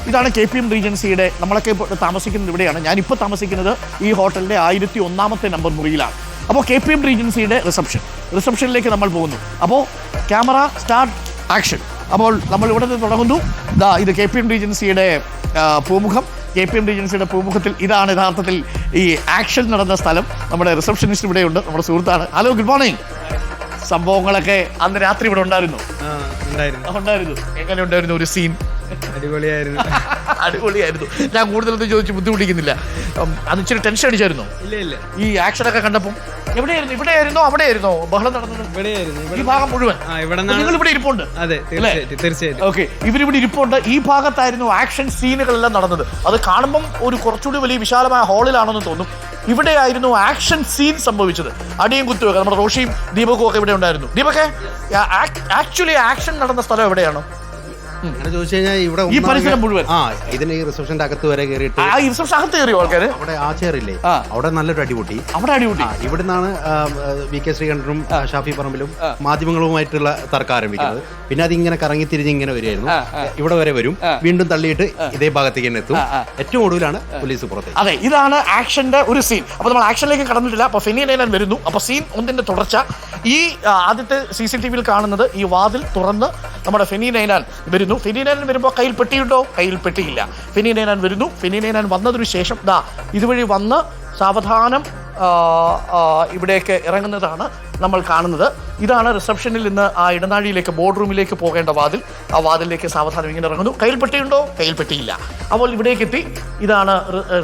ഇതാണ് KPM റീജൻസിയുടെ, നമ്മളൊക്കെ ഇപ്പോൾ താമസിക്കുന്നത് ഇവിടെയാണ്. ഞാനിപ്പോൾ താമസിക്കുന്നത് ഈ ഹോട്ടലിൻ്റെ 101ാമത്തെ നമ്പർ മുറിയിലാണ്. അപ്പോൾ KPM റീജൻസിയുടെ റിസപ്ഷനിലേക്ക് നമ്മൾ പോകുന്നു. അപ്പോൾ ക്യാമറ സ്റ്റാർട്ട് ആക്ഷൻ. അപ്പോൾ നമ്മൾ ഇവിടെ നിന്ന് തുടങ്ങുന്നു. ഇത് KPM റീജൻസിയുടെ പൂമുഖം. KPM റീജൻസിയുടെ പൂമുഖത്തിൽ ഇതാണ് യഥാർത്ഥത്തിൽ ഈ ആക്ഷൻ നടന്ന സ്ഥലം. നമ്മുടെ റിസപ്ഷനിസ്റ്റ് ഇവിടെയുണ്ട്, നമ്മുടെ സുഹൃത്താണ്. Hello, good morning. സംഭവങ്ങളൊക്കെ അന്ന് രാത്രി ഇവിടെ ഉണ്ടായിരുന്നു. എങ്ങനെ ഉണ്ടായിരുന്നു ഒരു സീൻ? അടിപൊളിയായിരുന്നു. ഞാൻ കൂടുതലൊന്നും ചോദിച്ച് ബുദ്ധിമുട്ടിക്കുന്നില്ല. അത് ഇച്ചിരി ടെൻഷൻ അടിച്ചായിരുന്നു ഈ ആക്ഷനൊക്കെ കണ്ടപ്പം? ഇവിടെയായിരുന്നോ അവിടെയായിരുന്നോ ബഹളം നടന്നത്? ഈ ഭാഗം മുഴുവൻ നിങ്ങൾ ഇവിടെ ഇരിപ്പുണ്ട്. ഓക്കെ, ഇവരിവിടെ ഇരിപ്പുണ്ട്. ഈ ഭാഗത്തായിരുന്നു ആക്ഷൻ സീനുകളെല്ലാം നടന്നത്. അത് കാണുമ്പം ഒരു കുറച്ചുകൂടി വലിയ വിശാലമായ ഹാളിലാണെന്ന് തോന്നും. ഇവിടെയായിരുന്നു ആക്ഷൻ സീൻ സംഭവിച്ചത്. അടിയും കുത്തുമൊക്കെ. നമ്മുടെ റോഷിയും ദീപകും ഒക്കെ ഇവിടെ ഉണ്ടായിരുന്നു. ദീപകെ, ആക്ച്വലി ആക്ഷൻ നടന്ന സ്ഥലം എവിടെയാണോ? ചോദിച്ചു കഴിഞ്ഞാൽ ഇവിടെ ഈ പരിസരം മുഴുവൻ ഇതിന് ഈ റിസപ്ഷന്റെ അകത്ത് വരെ കയറിയിട്ട് ഈ റിസപ്ഷൻ അകത്ത് കയറിയോ ആൾക്കാര്? അവിടെ ആ ചെയറില്ലേ, അവിടെ നല്ലൊരു അടിപൊട്ടി. ഇവിടെ നിന്നാണ് VK ശ്രീകണ്ഠനും ഷാഫി പറമ്പിലും മാധ്യമങ്ങളുമായിട്ടുള്ള തർക്കം ആരംഭിക്കുന്നത്. പിന്നെ അതിങ്ങനെ കറങ്ങി തിരിഞ്ഞ് ഇങ്ങനെ വരുമായിരുന്നു. ഇവിടെ വരെ വരും, വീണ്ടും തള്ളിയിട്ട് ഇതേ ഭാഗത്തേക്ക് തന്നെ എത്തും. ഏറ്റവും ഒടുവിലാണ് പോലീസ് പുറത്തേക്ക്. അതെ, ഇതാണ് ആക്ഷന്റെ ഒരു സീൻ. അപ്പൊ നമ്മൾ ആക്ഷനിലേക്ക് കടന്നിട്ടില്ല. അപ്പൊ ഫെനി നൈനാൻ വരുന്നു. അപ്പൊ സീൻ ഒന്നിന്റെ തുടർച്ച. ഈ ആദ്യത്തെ CCTV-യിൽ കാണുന്നത് ഈ വാതിൽ തുറന്ന് നമ്മുടെ ഫെനി നൈനാൻ വരുന്നു. ഫെനി നൈനാൻ വരുമ്പോൾ കയ്യിൽ പെട്ടിയുണ്ടോ? കയ്യിൽ പെട്ടിയില്ല. ഫെനി നൈനാൻ വരുന്നു. ഫെനി നൈനാൻ വന്നതിനു ശേഷം ഇതുവഴി വന്ന് സാവധാനം ഇവിടേക്ക് ഇറങ്ങുന്നതാണ് നമ്മൾ കാണുന്നത്. ഇതാണ് റിസപ്ഷനിൽ നിന്ന് ആ ഇടനാഴിയിലേക്ക്, ബോർഡ് റൂമിലേക്ക് പോകേണ്ട വാതിൽ. ആ വാതിലിലേക്ക് സാവധാനം ഇങ്ങനെ ഇറങ്ങുന്നു. കയ്യിൽ പെട്ടിയുണ്ടോ? കയ്യിൽ പെട്ടിയില്ല. അപ്പോൾ ഇവിടേക്ക് എത്തി. ഇതാണ്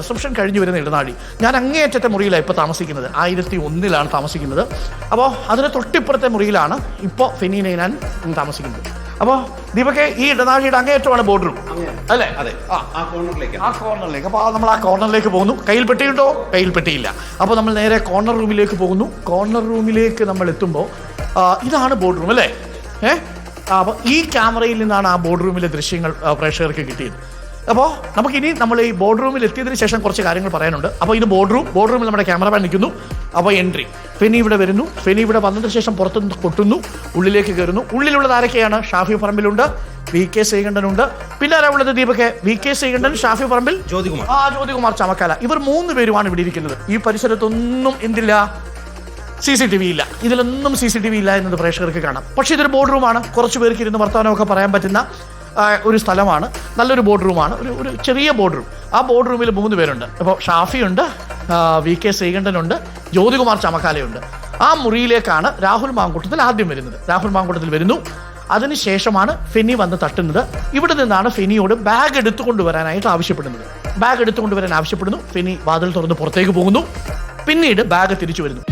റിസപ്ഷൻ കഴിഞ്ഞു വരുന്ന ഇടനാഴി. ഞാൻ അങ്ങേയറ്റത്തെ മുറിയിലാണ് ഇപ്പോൾ താമസിക്കുന്നത്. 101-ലാണ് താമസിക്കുന്നത്. അപ്പോൾ അതിന് തൊട്ടിപ്പുറത്തെ മുറിയിലാണ് ഇപ്പോൾ ഫെനി നൈനാൻ താമസിക്കുന്നത്. അപ്പോൾ ദീപകെ, ഈ ഇടനാഴിയുടെ അങ്ങേയറ്റമാണ് ബോർഡ് റൂം അല്ലേ? അതെ, ആ കോർണറിലേക്ക്. അപ്പോൾ നമ്മൾ ആ കോർണറിലേക്ക് പോകുന്നു. കയ്യിൽ പെട്ടിയുണ്ടോ? കയ്യിൽ പെട്ടിയില്ല. അപ്പോൾ നമ്മൾ നേരെ കോർണർ റൂമിലേക്ക് പോകുന്നു. കോർണർ റൂമിലേക്ക് നമ്മൾ എത്തുമ്പോൾ ഇതാണ് ബോർഡ് റൂം അല്ലേ? അപ്പോൾ ഈ ക്യാമറയിൽ നിന്നാണ് ആ ബോർഡ് റൂമിലെ ദൃശ്യങ്ങൾ പ്രേക്ഷകർക്ക് കിട്ടിയത്. അപ്പോൾ നമുക്കിനി നമ്മൾ ഈ ബോർഡ് റൂമിൽ എത്തിയതിന് ശേഷം കുറച്ച് കാര്യങ്ങൾ പറയാനുണ്ട്. അപ്പോൾ ഇത് ബോർഡ് റൂമിൽ നമ്മുടെ ക്യാമറമാൻ നിൽക്കുന്നു. അപ്പോൾ എൻട്രി. ഫെനി ഇവിടെ വരുന്നു. ഫെനി ഇവിടെ വന്നതിന് ശേഷം പുറത്തുനിന്ന് കൊട്ടുന്നു, ഉള്ളിലേക്ക് കയറുന്നു. ഉള്ളിലുള്ളത് ആരൊക്കെയാണ്? ഷാഫി പറമ്പിലുണ്ട്, VK ശ്രീകണ്ഠനുണ്ട്. പിന്നെ ആരാ ഉള്ളത് ദീപകെ? VK ശ്രീകണ്ഠൻ, ഷാഫി പറമ്പിൽ, ജ്യോതികുമാർ ചമക്കാല. ഇവർ 3 പേരുമാണ് ഇവിടെ ഇരിക്കുന്നത്. ഈ പരിസരത്തൊന്നും എന്തില്ല? CCTV ഇല്ല. ഇതിലൊന്നും CCTV ഇല്ല എന്നത് പ്രേക്ഷകർക്ക് കാണാം. പക്ഷേ ഇതൊരു ബോർഡ് റൂമാണ്. കുറച്ച് പേർക്ക് ഇരുന്ന് വർത്തമാനമൊക്കെ പറയാൻ പറ്റുന്ന ഒരു സ്ഥലമാണ്. നല്ലൊരു ബോർഡ് റൂമാണ്. ഒരു ചെറിയ ബോർഡ് റൂം. ആ ബോർഡ് റൂമിൽ 3 പേരുണ്ട്. അപ്പോൾ ഷാഫിയുണ്ട്, VK ശ്രീകണ്ഠനുണ്ട്, ജ്യോതികുമാർ ചമക്കാലയുണ്ട്. ആ മുറിയിലേക്കാണ് രാഹുൽ മാങ്കൂട്ടത്തിൽ ആദ്യം വരുന്നത്. രാഹുൽ മാങ്കൂട്ടത്തിൽ വരുന്നു. അതിനുശേഷമാണ് ഫെനി വന്ന് തട്ടുന്നത്. ഇവിടെ നിന്നാണ് ഫെനിയോട് ബാഗ് എടുത്തുകൊണ്ടുവരാനായിട്ട് ആവശ്യപ്പെടുന്നത്. ബാഗ് എടുത്തുകൊണ്ടുവരാൻ ആവശ്യപ്പെടുന്നു. ഫെനി വാതിൽ തുറന്ന് പുറത്തേക്ക് പോകുന്നു. പിന്നീട് ബാഗ് തിരിച്ചു വരുന്നു.